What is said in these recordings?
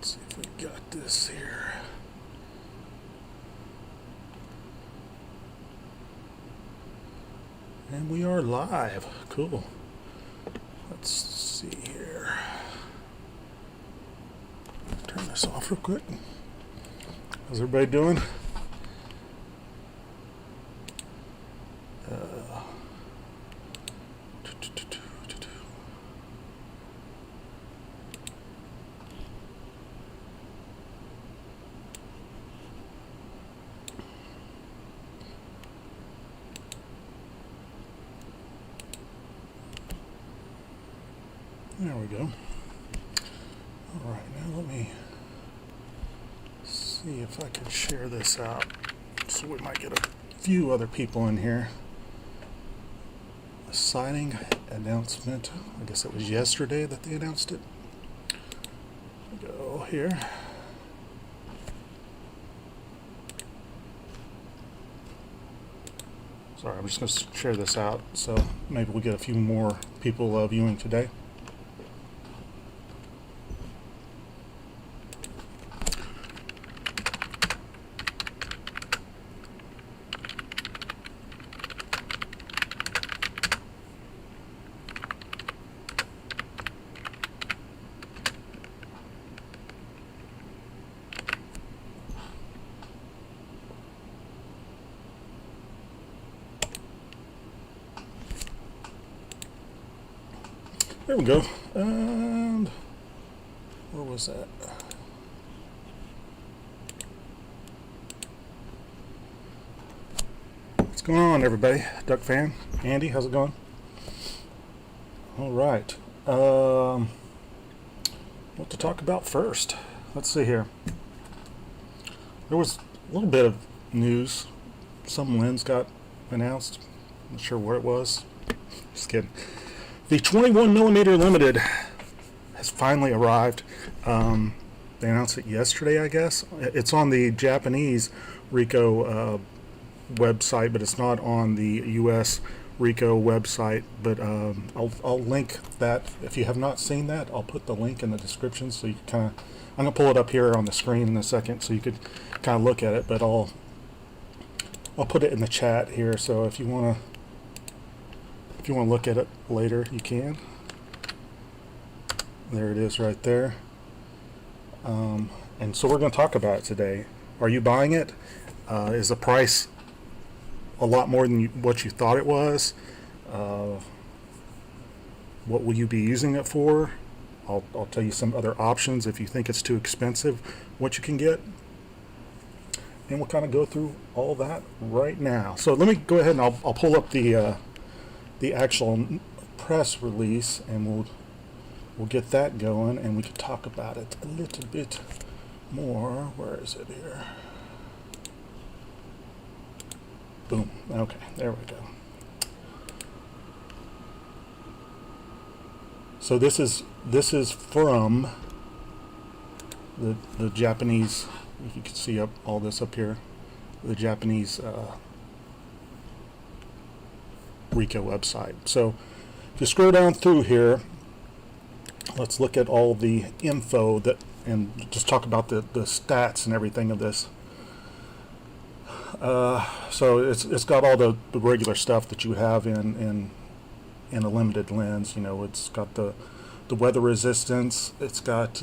see if we got this here. And we are live. Cool. Let's see here. Turn this off real quick. How's everybody doing? There we go. All right, now let me see if I can share this out. So we might get a few other people in here. The signing announcement. I guess it was yesterday that they announced it. Go here. Sorry, I'm just going to share this out so maybe we'll get a few more people viewing today. There we go. And where was that? What's going on, everybody? Duck fan, Andy, how's it going? All right. What to talk about first? Let's see here. There was a little bit of news. Some lens got announced. Not sure where it was. Just kidding. The 21mm limited has finally arrived. They announced it yesterday, I guess. It's on the Japanese Ricoh website, but it's not on the US Ricoh website. But I'll link that. If you have not seen that, I'll put the link in the description so you can kind of. I'm gonna pull it up here on the screen in a second so you could kind of look at it. But I'll put it in the chat here. So if you want to look at it later, you can. There it is right there. And so we're going to talk about it today. Are you buying it? Is the price a lot more than what you thought it was? What will you be using it for? I'll tell you some other options if you think it's too expensive, what you can get. And we'll kind of go through all that right now. So let me go ahead and I'll pull up the actual press release, and we'll get that going, and we can talk about it a little bit more. Where is it here? Boom. Okay, there we go. So this is from the Japanese. If you can see all this up here, the Japanese Ricoh website. So if you scroll down through here, let's look at all the info and just talk about the stats and everything of this. So it's got all the regular stuff that you have in a limited lens. You know, it's got the weather resistance. It's got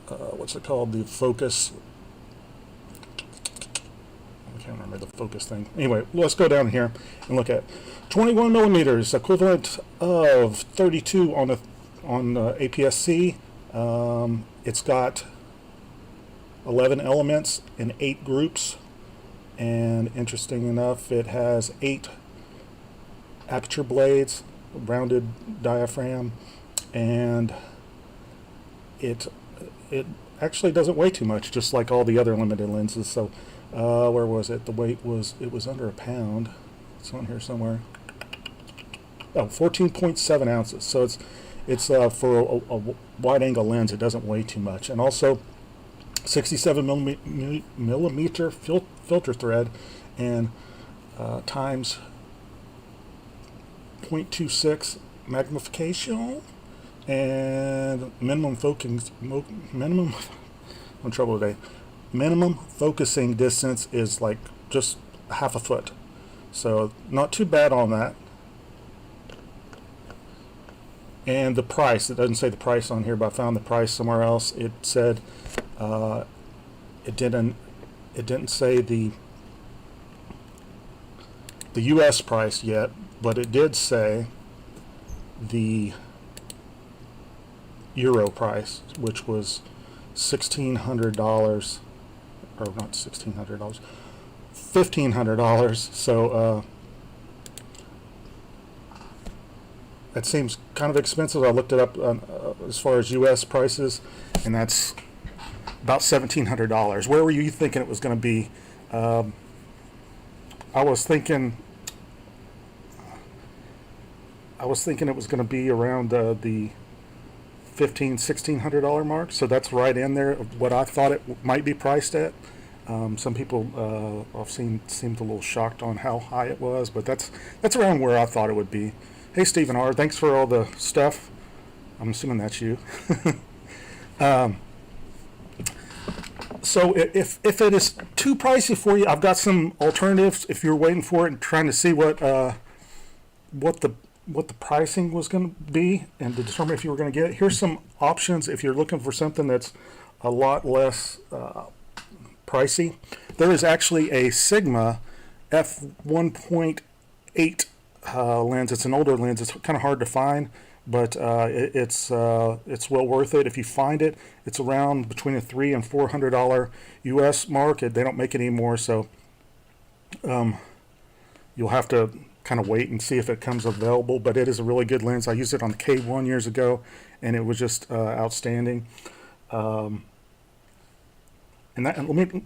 what's it called? The focus. I can't remember the focus thing. Anyway, let's go down here and look at 21mm, equivalent of 32 on APS-C. It's got 11 elements in 8 groups, and interesting enough, it has 8 aperture blades, rounded diaphragm, and it actually doesn't weigh too much, just like all the other limited lenses. So where was it? The weight was under a pound. It's on here somewhere. Oh, 14.7 ounces. So it's for a wide angle lens, it doesn't weigh too much. And also 67 millimeter filter thread, and times 0.26 magnification. and minimum I'm in trouble today. Minimum focusing distance is like just half a foot, so not too bad on that. And the price, it doesn't say the price on here, but I found the price somewhere else. It said it didn't say the US price yet, but it did say the Euro price, which was $1,600, or not $1,600, $1,500. So that seems kind of expensive. I looked it up as far as US prices, and that's about $1,700. Where were you thinking it was going to be? I was thinking it was going to be around the $1,600 mark. So that's right in there of what I thought it might be priced at. Some people I've seen seemed a little shocked on how high it was, but that's around where I thought it would be. Hey, Stephen R., thanks for all the stuff. I'm assuming that's you. So if it is too pricey for you, I've got some alternatives. If you're waiting for it and trying to see what the pricing was going to be and to determine if you were going to get it, here's some options if you're looking for something that's a lot less pricey. There is actually a Sigma f1.8 lens. It's an older lens. It's kind of hard to find, but it's well worth it if you find it. It's around between a $300 and $400 US mark. They don't make it anymore, so you'll have to kind of wait and see if it comes available. But it is a really good lens. I used it on the K1 years ago, and it was just outstanding. And let me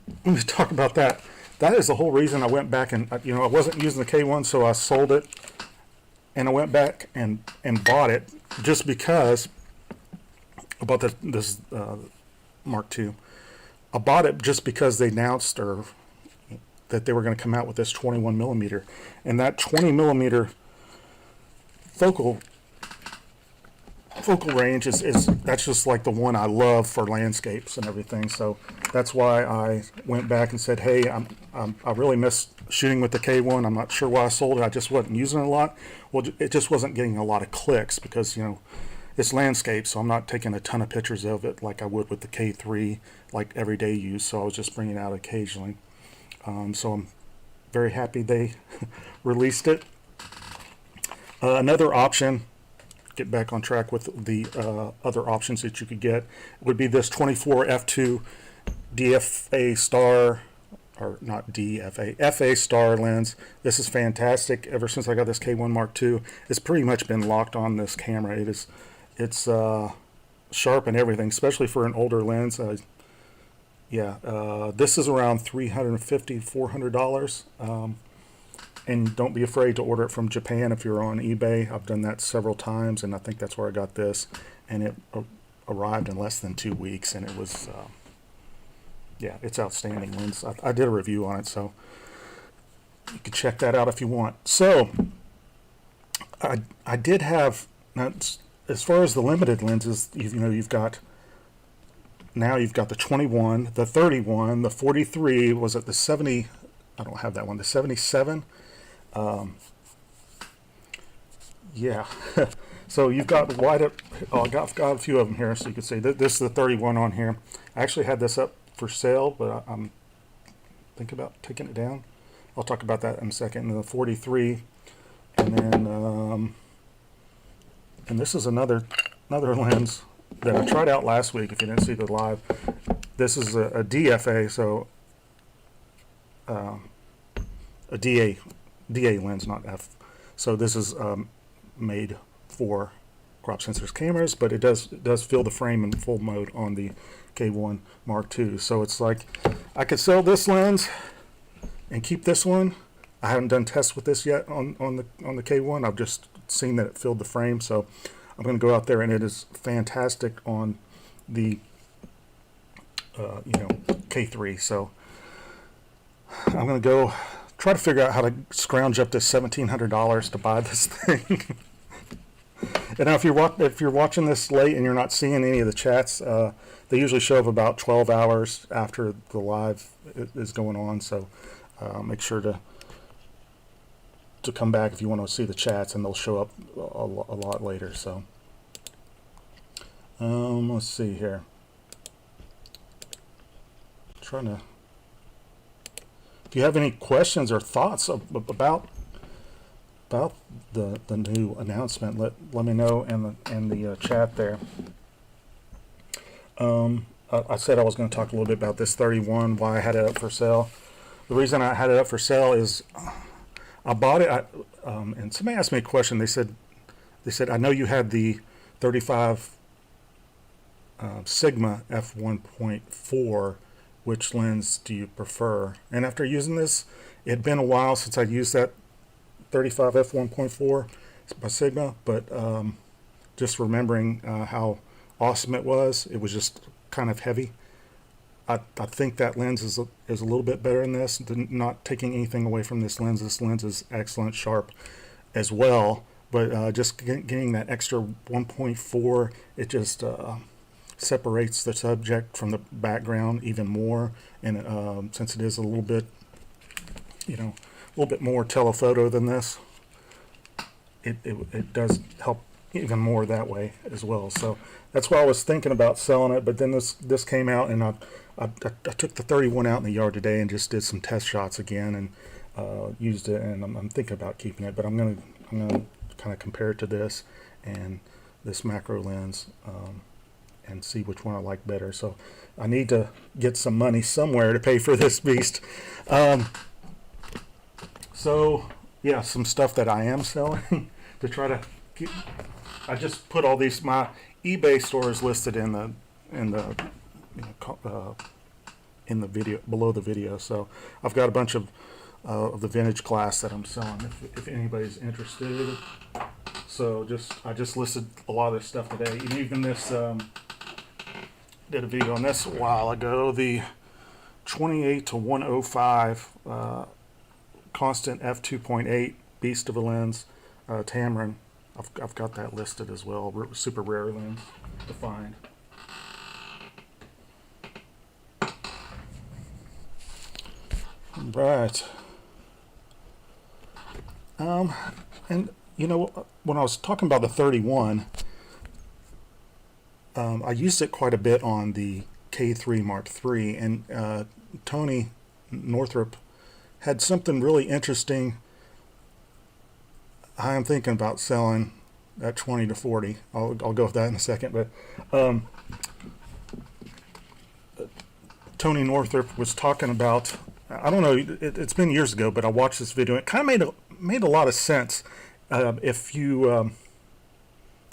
talk about that. That is the whole reason I went back and I wasn't using the K1, so I sold it, and I went back and bought it just because I bought this Mark II. I bought it just because they announced that they were going to come out with this 21 millimeter, and that 20 millimeter focal range is that's just like the one I love for landscapes and everything. So that's why I went back and said, hey, I really miss shooting with the K1. I'm not sure why I sold it. I just wasn't using it a lot. Well, it just wasn't getting a lot of clicks because it's landscape, so I'm not taking a ton of pictures of it like I would with the K3, like everyday use. So I was just bringing it out occasionally. So I'm very happy they released it. Another option, get back on track with the other options that you could get, would be this 24 f2 DFA star, or not DFA, FA star lens. This is fantastic. Ever since I got this K1 Mark II, it's pretty much been locked on this camera. It's sharp and everything, especially for an older lens. This is around $350, $400. And don't be afraid to order it from Japan if you're on eBay. I've done that several times, and I think that's where I got this. And it arrived in less than 2 weeks, and it was, it's outstanding lens. I did a review on it, so you can check that out if you want. So I did have, now, as far as the limited lenses, you've got the 21, the 31, the 43. Was it the 70? I don't have that one. The 77. So you've got the wide. I've got a few of them here, so you can see this is the 31 on here. I actually had this up for sale, but I'm thinking about taking it down. I'll talk about that in a second. And the 43, and then and this is another lens that I tried out last week. If you didn't see the live, this is a DFA, so a DA lens, not F. So this is made for crop sensors cameras, but it does fill the frame in full mode on the K1 Mark II. So it's like I could sell this lens and keep this one. I haven't done tests with this yet on the K1. I've just seen that it filled the frame, so I'm going to go out there, and it is fantastic on the K3. So I'm going to go try to figure out how to scrounge up this $1,700 to buy this thing. And now, if you're watching this late and you're not seeing any of the chats, they usually show up about 12 hours after the live is going on. So make sure to come back if you want to see the chats, and they'll show up a lot later. So let's see here. Trying to. If you have any questions or thoughts about the new announcement, let me know in the chat there. I said I was going to talk a little bit about this 31, why I had it up for sale. The reason I had it up for sale is I bought it, and somebody asked me a question. They said, I know you had the 35 Sigma f1.4. Which lens do you prefer? And after using this, it had been a while since I used that 35 f1.4 by Sigma, but just remembering how awesome it was just kind of heavy. I think that lens is a little bit better than this. Not taking anything away from this lens. This lens is excellent, sharp as well, but just getting that extra 1.4, it just separates the subject from the background even more, and since it is a little bit more telephoto than this, it does help even more that way as well. So that's why I was thinking about selling it, but then this came out, and I took the 31 out in the yard today and just did some test shots again, and used it, and I'm thinking about keeping it, but I'm gonna kind of compare it to this and this macro lens, and see which one I like better. So I need to get some money somewhere to pay for this beast. So yeah, some stuff that I am selling to try to get. I just put all these, my eBay store is listed in the video, below the video. So I've got a bunch of the vintage glass that I'm selling if anybody's interested. So I just listed a lot of this stuff today, and even this. Did a video on this a while ago, the 28 to 105 constant f2.8 beast of a lens, Tamron. I've got that listed as well. Super rare lens to find. Right. And you know, when I was talking about the 31. I used it quite a bit on the K3 Mark III, and Tony Northrup had something really interesting. I am thinking about selling at 20 to 40. I'll go with that in a second, but Tony Northrup was talking about, I don't know, it's been years ago, but I watched this video. It kind of made a lot of sense if you,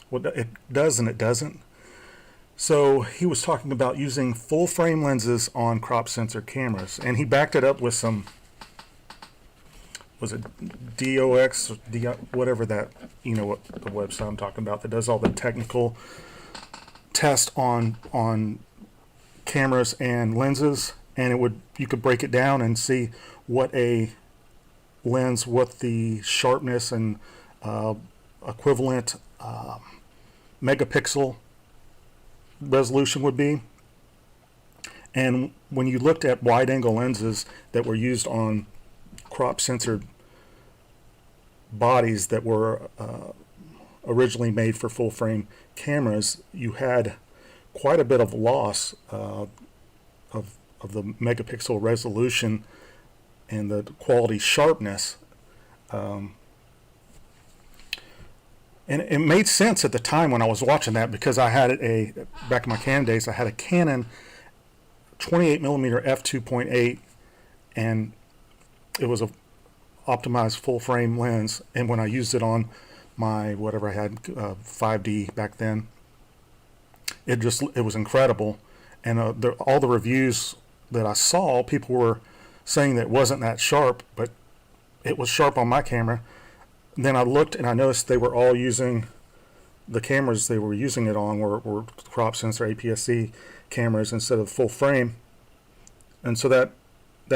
well, it does and it doesn't. So he was talking about using full frame lenses on crop sensor cameras, and he backed it up with some, was it DOX, whatever that, you know what the website I'm talking about, that does all the technical test on cameras and lenses, and you could break it down and see what a lens, what the sharpness and equivalent megapixel resolution would be. And when you looked at wide angle lenses that were used on crop censored bodies that were originally made for full frame cameras, you had quite a bit of loss of the megapixel resolution and the quality sharpness. And it made sense at the time when I was watching that, because I had back in my Canon days, I had a Canon 28mm f2.8, and it was a optimized full frame lens. And when I used it on my, whatever I had, 5D back then, it was incredible. And all the reviews that I saw, people were saying that it wasn't that sharp, but it was sharp on my camera. Then I looked and I noticed they were all using, the cameras they were using it on were crop sensor APS-C cameras instead of full frame. And so that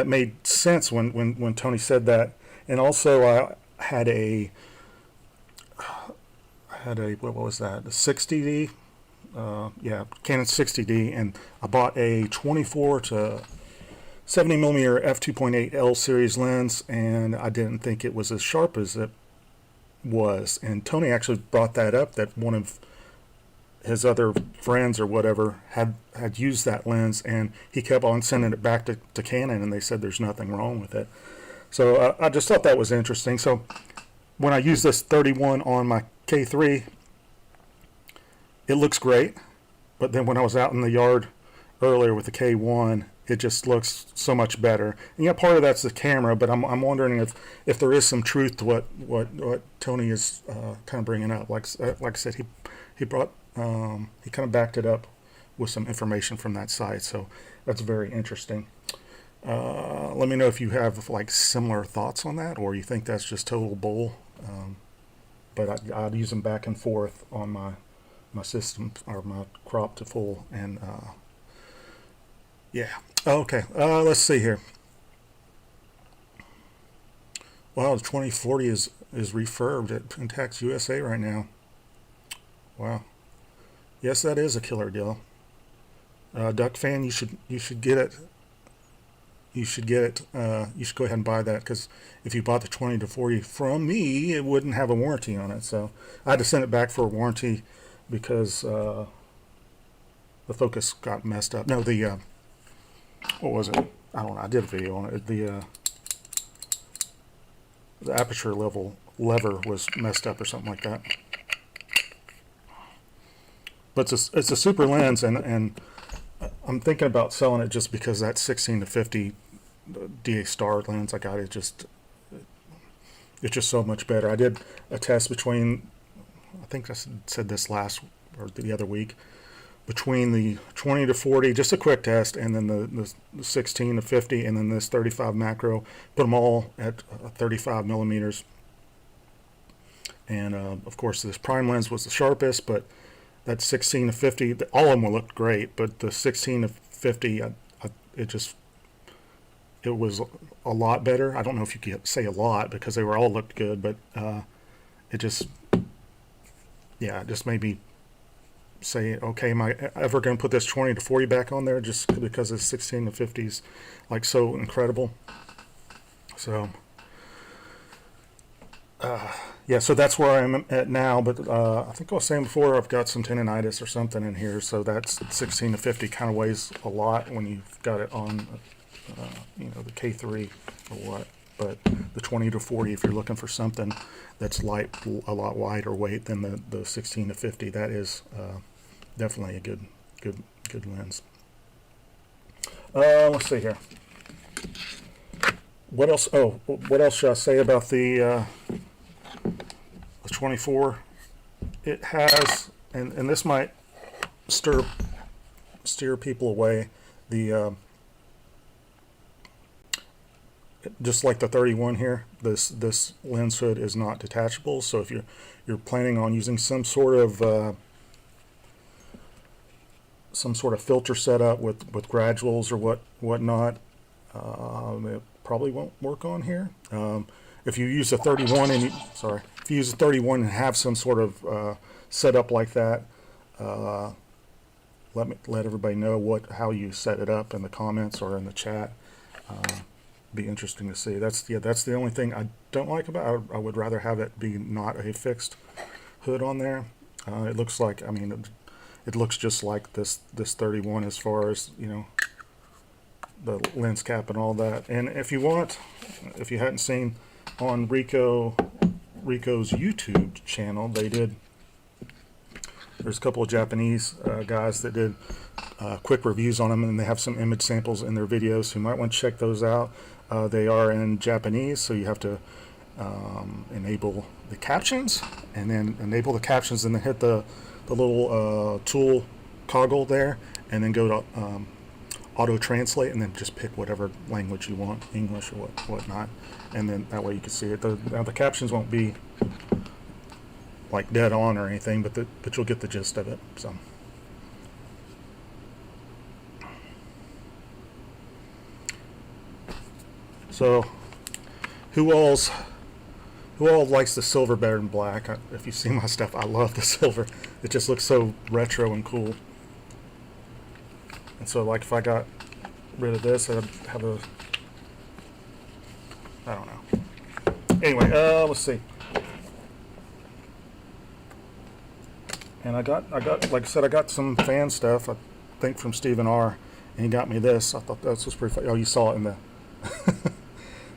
made sense when Tony said that. And also I had had a, what was that, a 60D, yeah, Canon 60D, and I bought a 24 to 70 millimeter f2.8 L series lens, and I didn't think it was as sharp as it was. And Tony actually brought that up, that one of his other friends or whatever had used that lens, and he kept on sending it back to Canon, and they said there's nothing wrong with it. So I just thought that was interesting. So when I use this 31 on my K3, it looks great, but then when I was out in the yard earlier with the K1, it just looks so much better. And yeah, part of that's the camera, but I'm wondering if there is some truth to what Tony is kind of bringing up. Like I said, he brought he kind of backed it up with some information from that site, so that's very interesting. Let me know if you have like similar thoughts on that, or you think that's just total bull. But I'd use them back and forth on my system, or my crop to full, and yeah. Okay, let's see here. Wow, the 2040 is refurbed at Pentax USA right now. Wow. Yes, that is a killer deal. Duck fan, you should get it. You should get it. You should go ahead and buy that, because if you bought the 20 to 40 from me, it wouldn't have a warranty on it. So I had to send it back for a warranty because the focus got messed up. No, the what was it? I don't know. I did a video on it. The aperture lever was messed up or something like that. But it's a super lens, and I'm thinking about selling it just because that 16 to 50 DA Star lens I got it's just so much better. I did a test between, I think I said this last or the other week, between the 20 to 40, just a quick test, and then the 16 to 50, and then this 35 macro. Put them all at 35 millimeters. And of course, this prime lens was the sharpest, but that 16 to 50, all of them looked great, but the 16 to 50, it was a lot better. I don't know if you could say a lot because they were all looked good, but it just made me say, okay, am I ever going to put this 20 to 40 back on there, just because this 16 to 50 is like so incredible. So yeah, so that's where I'm at now, but I think I was saying before, I've got some tendonitis or something in here, so that's 16 to 50 kind of weighs a lot when you've got it on the K3 or what. But the 20 to 40, if you're looking for something that's a lot lighter weight than the 16 to 50, that is definitely a good lens. Let's see here. What else? Oh, what else should I say about the 24? It has, and this might steer people away. The just like the 31 here, this lens hood is not detachable. So if you're planning on using some sort of filter setup with graduals or whatnot, it probably won't work on here. If you use a 31 if you use a 31 and have some sort of setup like that, let everybody know how you set it up in the comments or in the chat. Be interesting to see. That's the only thing I don't like about it. I would rather have it be not a fixed hood on there. It looks like, it looks just like this 31 as far as, the lens cap and all that. And if you hadn't seen on Ricoh's YouTube channel, there's a couple of Japanese guys that did quick reviews on them, and they have some image samples in their videos, so you might want to check those out. They are in Japanese, so you have to enable the captions, and then hit the little tool toggle there, and then go to auto translate, and then just pick whatever language you want, English or whatnot, and then that way you can see it. Now the captions won't be like dead on or anything, but you'll get the gist of it. So who all's who all likes the silver better than black? If you see my stuff, I love the silver. It just looks so retro and cool. And so, like, if I got rid of this, I'd have a, I don't know. Anyway, let's see. And I got, like I said, I got some fan stuff, I think from Stephen R. And he got me this. I thought that was pretty funny. Oh, you saw it in the,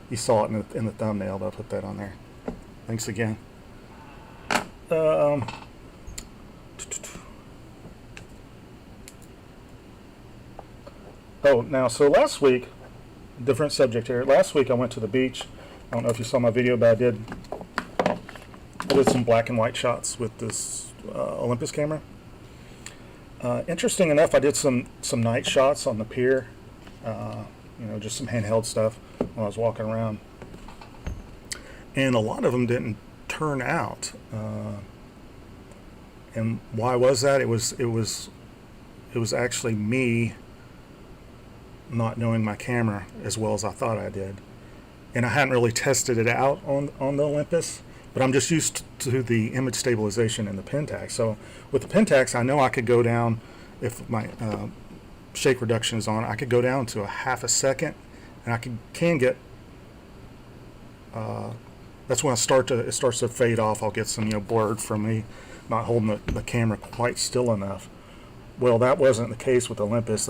you saw it in the thumbnail, but I put that on there. Thanks again. Oh, now, so last week, different subject here. Last week I went to the beach. I don't know if you saw my video, but I did some black and white shots with this Olympus camera. Interesting enough, I did some night shots on the pier. You know, just some handheld stuff while I was walking around. And a lot of them didn't turn out. And why was that? It was actually me not knowing my camera as well as I thought I did. And I hadn't really tested it out on the Olympus, but I'm just used to the image stabilization in the Pentax. So with the Pentax, I know I could go down, if my shake reduction is on, I could go down to a half a second, and I can get, that's when it starts to fade off. I'll get some, blurred from me not holding the camera quite still enough. Well, that wasn't the case with Olympus.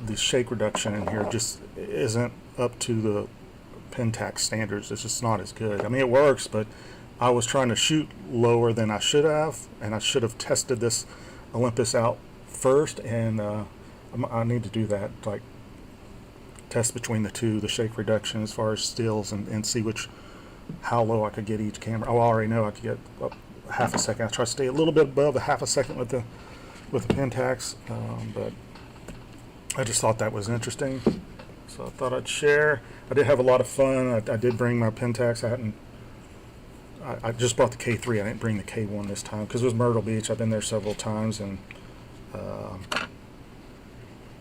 The shake reduction in here just isn't up to the Pentax standards. It's just not as good. I mean, it works, but I was trying to shoot lower than I should have, and I should have tested this Olympus out first, and I need to do that, like test between the two, the shake reduction as far as stills, and see how low I could get each camera. Oh, I already know I could get up half a second. I try to stay a little bit above the half a second with the Pentax, but I just thought that was interesting, so I thought I'd share. I did have a lot of fun. I did bring my Pentax. I just brought the K3. I didn't bring the K1 this time because it was Myrtle Beach. I've been there several times, and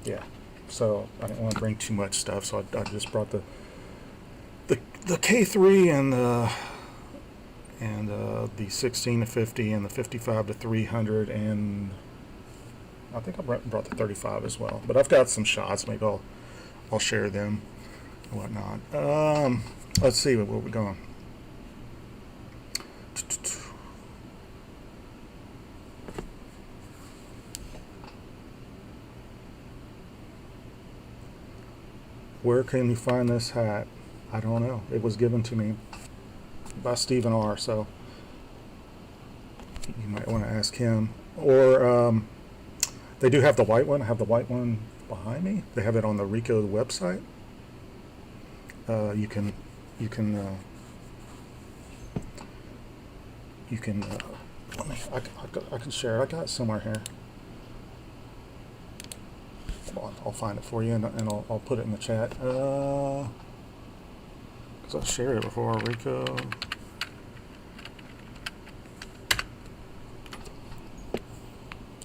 yeah, so I didn't want to bring too much stuff. So I just brought the K3 and the 16 to 50 and the 55 to 300, and I think I brought the 35 as well. But I've got some shots. Maybe I'll share them and whatnot. Let's see where we're going. Where can you find this hat? I don't know. It was given to me by Stephen R. So you might want to ask him. Or they do have the white one. I have the white one behind me. They have it on the Ricoh website. You can let me. I can share it. I got it somewhere here. I'll find it for you, and I'll put it in the chat. Because I've shared it before. Ricoh.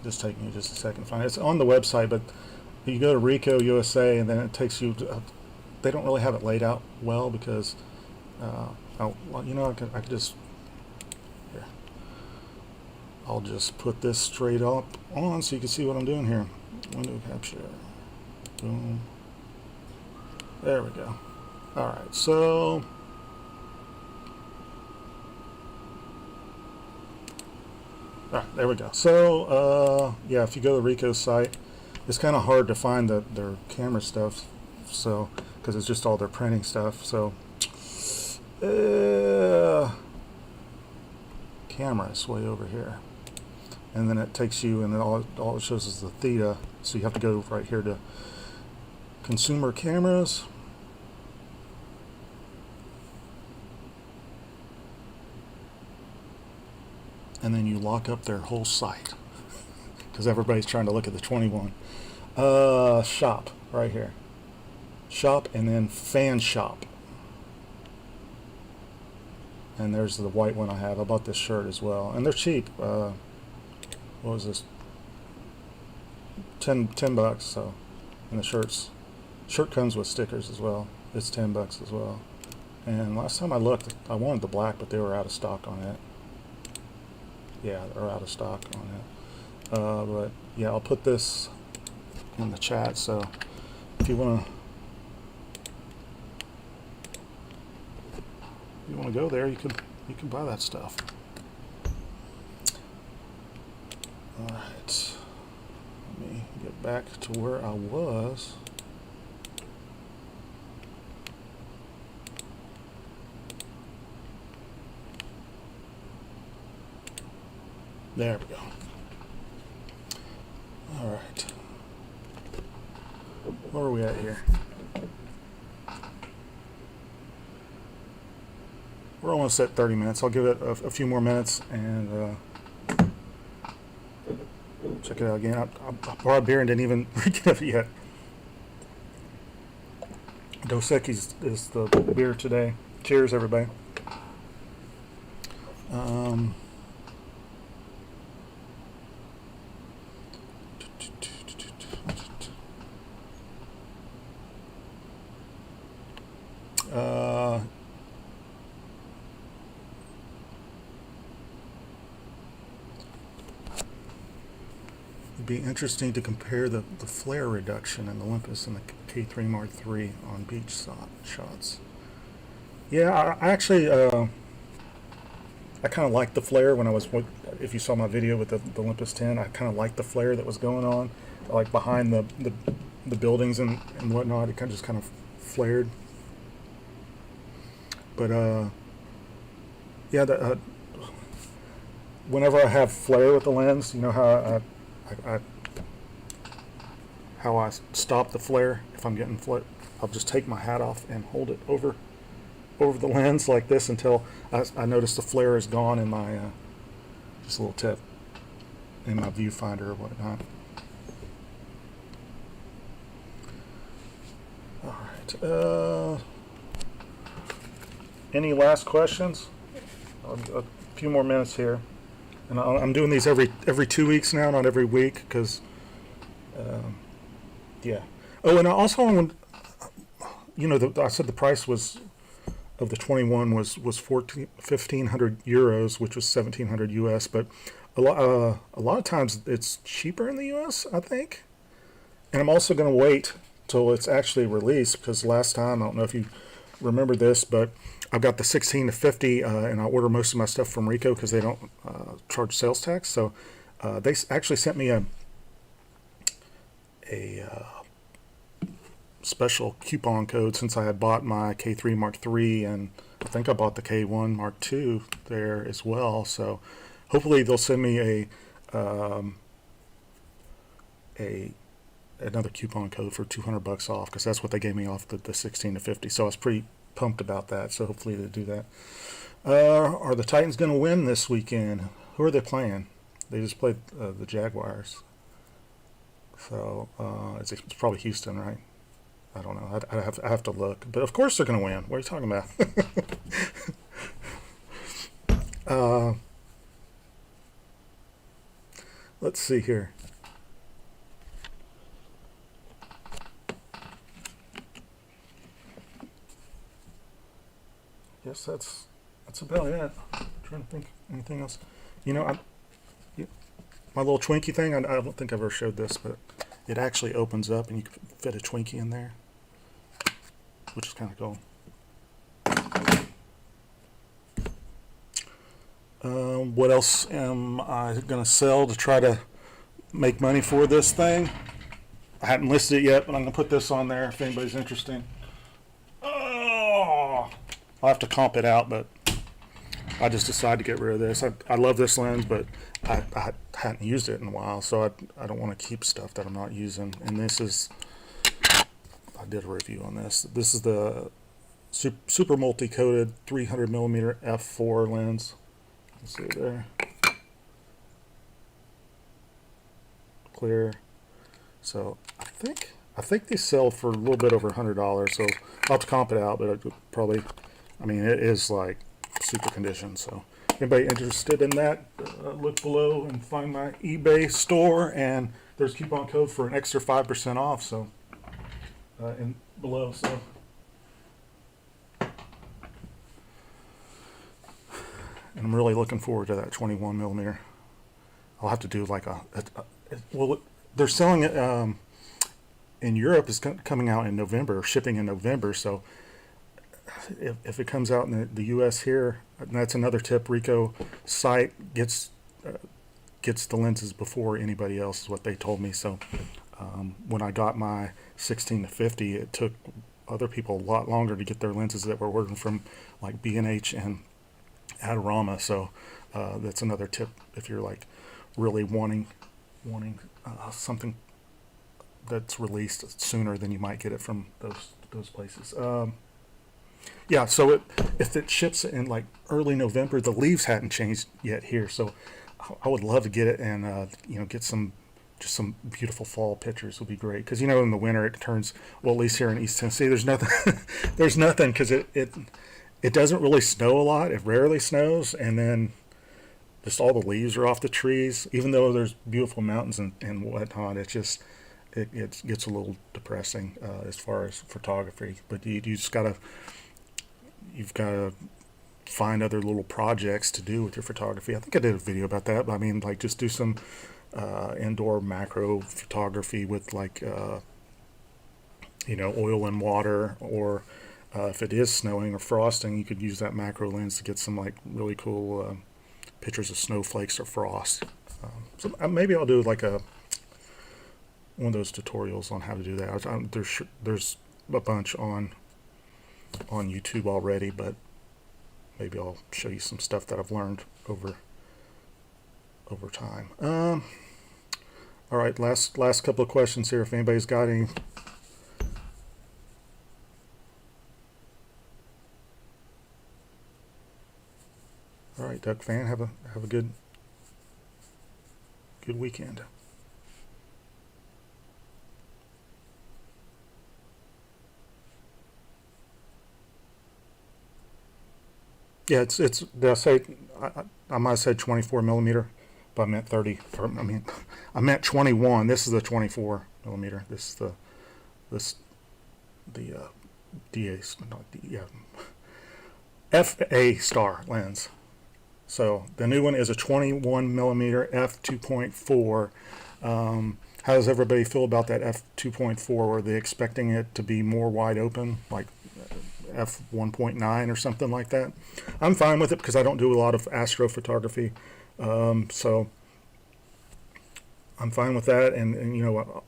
Just take me just a second to find it. It's on the website, but you go to Ricoh USA, and then it takes you to, they don't really have it laid out well because, I could just, here. I'll just put this straight up on so you can see what I'm doing here. Window capture. Boom. There we go. Alright, so alright, there we go. So yeah, if you go to the Ricoh site, it's kind of hard to find their camera stuff, so because it's just all their printing stuff. So camera is way over here, and then it takes you, and then all it shows is the theta. So you have to go right here to consumer cameras. And then you lock up their whole site because everybody's trying to look at the 21. Shop right here. Shop, and then fan shop. And there's the white one I have. I bought this shirt as well, and they're cheap. What was this? 10 bucks. So, and the shirt comes with stickers as well. It's $10 as well. And last time I looked, I wanted the black, but they were out of stock on it. Yeah, they're out of stock on it. But yeah, I'll put this in the chat. So if you want to go there, you can buy that stuff. All right. Let me get back to where I was. There we go. All right. Where are we at here? We're almost at 30 minutes. I'll give it a few more minutes and check it out again. I brought beer and didn't even get it yet. Dos Equis is the beer today. Cheers, everybody. It'd be interesting to compare the flare reduction in the Olympus and the K3 Mark III on beach shots. Yeah, I actually I kind of liked the flare when I was, if you saw my video with the Olympus 10, I kind of liked the flare that was going on, like behind the buildings and whatnot. It just kind of flared. But yeah, whenever I have flare with the lens, you know how I stop the flare if I'm getting flare. I'll just take my hat off and hold it over the lens like this until I notice the flare is gone in my just a little tip in my viewfinder or whatnot. All right. Any last questions? A few more minutes here, and I'm doing these every 2 weeks now, not every week, because yeah. Oh, and I also want, I said the price was of the 21 was 1,500 euros, which was 1,700 US, but a lot of times it's cheaper in the US, I think. And I'm also going to wait till it's actually released, because last time, I don't know if you remember this, but I've got the 16 to 50, and I order most of my stuff from Ricoh because they don't charge sales tax. So they actually sent me a special coupon code since I had bought my K3 Mark III, and I think I bought the K1 Mark II there as well. So hopefully they'll send me another coupon code for $200 off, because that's what they gave me off the 16 to 50. So I was pretty pumped about that. So hopefully they do that. Are the Titans going to win this weekend? Who are they playing? They just played the Jaguars. So it's probably Houston, right? I don't know. I have to look. But of course they're going to win. What are you talking about? Let's see here. Guess that's about it. I'm trying to think anything else. My little Twinkie thing, I don't think I've ever showed this, but it actually opens up and you can fit a Twinkie in there, which is kind of cool. What else am I going to sell to try to make money for this thing? I haven't listed it yet, but I'm going to put this on there if anybody's interested. Oh, I'll have to comp it out, but I just decided to get rid of this. I love this lens, but I hadn't used it in a while, so I don't want to keep stuff that I'm not using. And this is, I did a review on this. This is the super multi-coated 300 millimeter f4 lens. Let's see there. Clear. So I think they sell for a little bit over $100. So I'll have to comp it out, but it is like super condition. So anybody interested in that, look below and find my eBay store, and there's a coupon code for an extra 5% off. So below. So and I'm really looking forward to that 21 millimeter. I'll have to do like well, they're selling it in Europe. Is coming out in November, shipping in November. So if it comes out in the U.S. here, and that's another tip. Ricoh site gets the lenses before anybody else, is what they told me. So when I got my 16 to 50, it took other people a lot longer to get their lenses that were ordering from like B&H and Adorama. So that's another tip if you're like really wanting something that's released sooner than you might get it from those places. Yeah, so if it ships in like early November, the leaves hadn't changed yet here, so I would love to get it and get some beautiful fall pictures would be great, because in the winter it turns, well, at least here in East Tennessee, there's nothing because it doesn't really snow a lot. It rarely snows, and then just all the leaves are off the trees. Even though there's beautiful mountains and whatnot, it gets a little depressing as far as photography. But you've got to find other little projects to do with your photography. I think I did a video about that, but I mean, like, just do some indoor macro photography with like oil and water, or if it is snowing or frosting, you could use that macro lens to get some like really cool pictures of snowflakes or frost. So maybe I'll do like one of those tutorials on how to do that. There's a bunch on YouTube already, but maybe I'll show you some stuff that I've learned over time. All right, last couple of questions here. If anybody's got any. All right, Duck fan, have a good weekend. Yeah, it's. Did I say I might have said 24 millimeter, but I meant 30. I meant 21. This is the 24 millimeter. This is the DA, not D, yeah, FA star lens. So the new one is a 21 millimeter f2.4. How does everybody feel about that f2.4? Are they expecting it to be more wide open, like f1.9 or something like that? I'm fine with it because I don't do a lot of astrophotography, so I'm fine with that. And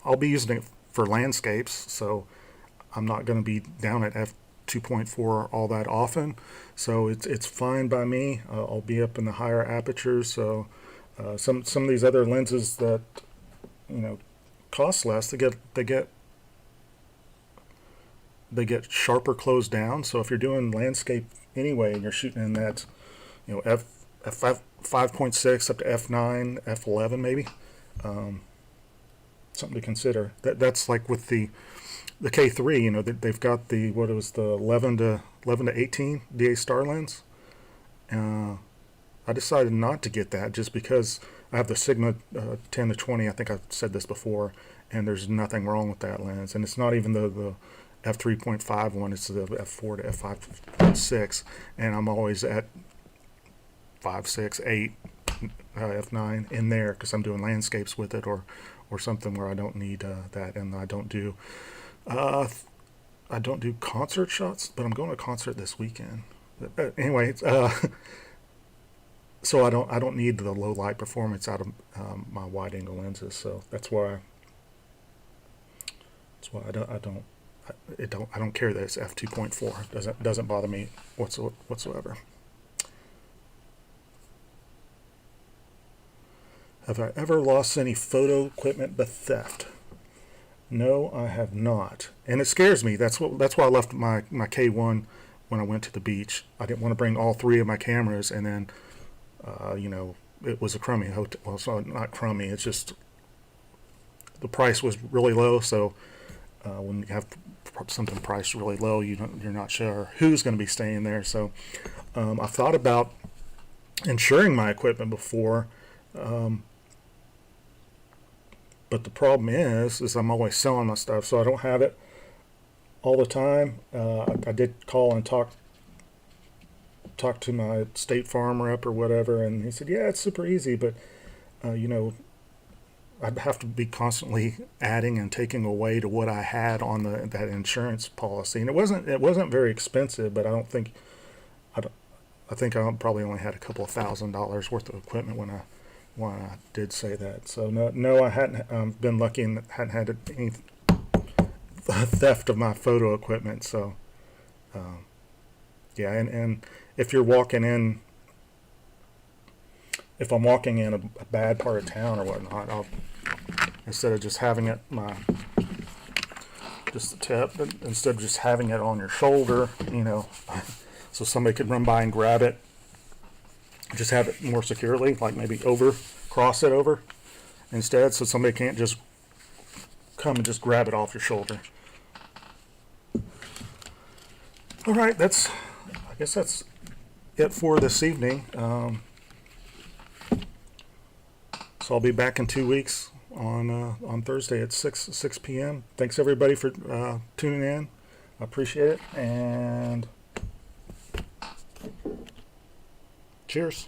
I'll be using it for landscapes, so I'm not going to be down at f2.4 all that often, so it's fine by me. I'll be up in the higher apertures. So some of these other lenses that cost less, they get sharper closed down. So if you're doing landscape anyway and you're shooting in that f 5.6 up to f9, f11 maybe, something to consider. That's like with the K3, they've got the 11 to 18 DA star lens. I decided not to get that just because I have the Sigma 10 to 20. I think I've said this before, and there's nothing wrong with that lens. And it's not even the f3.5 one, it's the f4 to f5.6, and I'm always at 5, 6, 8, f9 in there because I'm doing landscapes with it, or something where I don't need that. And I don't do concert shots, but I'm going to a concert this weekend. Anyway, so I don't need the low light performance out of my wide angle lenses. So that's why I don't care that it's f2.4. Doesn't bother me whatsoever. Have I ever lost any photo equipment by theft? No, I have not, and it scares me. That's why I left my K1 when I went to the beach. I didn't want to bring all 3 of my cameras, and then it was a crummy hotel. Well, it's not crummy. It's just the price was really low. So when you have something priced really low, you're not sure who's going to be staying there. So I've thought about insuring my equipment before. But the problem is I'm always selling my stuff, so I don't have it all the time. I did call and talk talked to my State Farm rep or whatever, and he said, yeah, it's super easy, but you know, I'd have to be constantly adding and taking away to what I had on that insurance policy, and it wasn't very expensive, but I think I probably only had a couple of $1,000s worth of equipment when I did say that. So no, I hadn't been lucky and hadn't had any theft of my photo equipment. So yeah, and if you're walking in, if I'm walking in a bad part of town or whatnot, I'll, instead of just having it just the tip, but instead of just having it on your shoulder, you know, so somebody could run by and grab it, just have it more securely, like maybe cross it over instead, so somebody can't just come and just grab it off your shoulder. All right, I guess that's it for this evening. So I'll be back in 2 weeks on Thursday at 6 p.m. Thanks everybody for tuning in. I appreciate it, and cheers.